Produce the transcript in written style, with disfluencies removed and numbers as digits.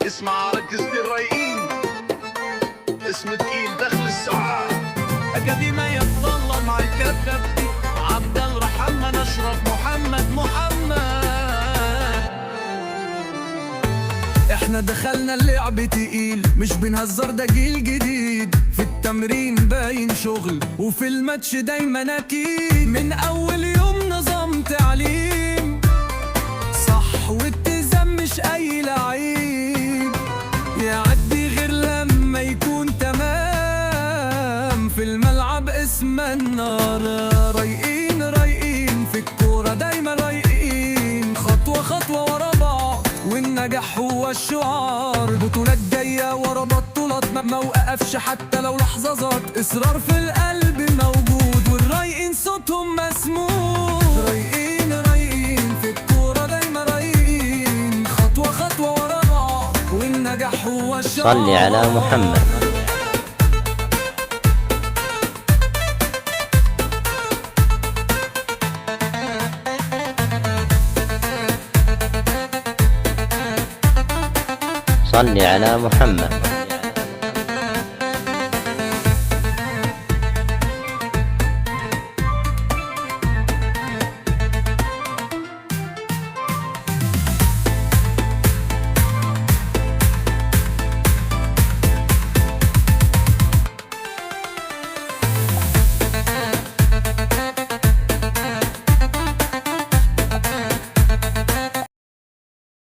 اسمع ركزت الرايقين، اسم تقيل دخل الساعة. أكاديمية تظل مع الكتكتي، عبد الرحمن أشرف محمد. احنا دخلنا اللعب تقيل، مش بنهزر، ده جيل جديد. في التمرين باين شغل، وفي الماتش دايما اكيد. من اول يوم نظام تعليم صح والتزام، مش اي لعيب يعدي غير لما يكون تمام. في الملعب اسمنا رايقين في الكورة دايما رايقين. خطوة ورا بعض والنجاح هو الشعار. بطولات جاية ورا بطولات، ما وقفش حتى لو لحظات. إصرار في القلب موجود، والرايقين صوتهم مسموع. رايقين في الكورة دايما رايقين. خطوة ورا بعض والنجاح هو الشعار. صل على محمد. صل على محمد.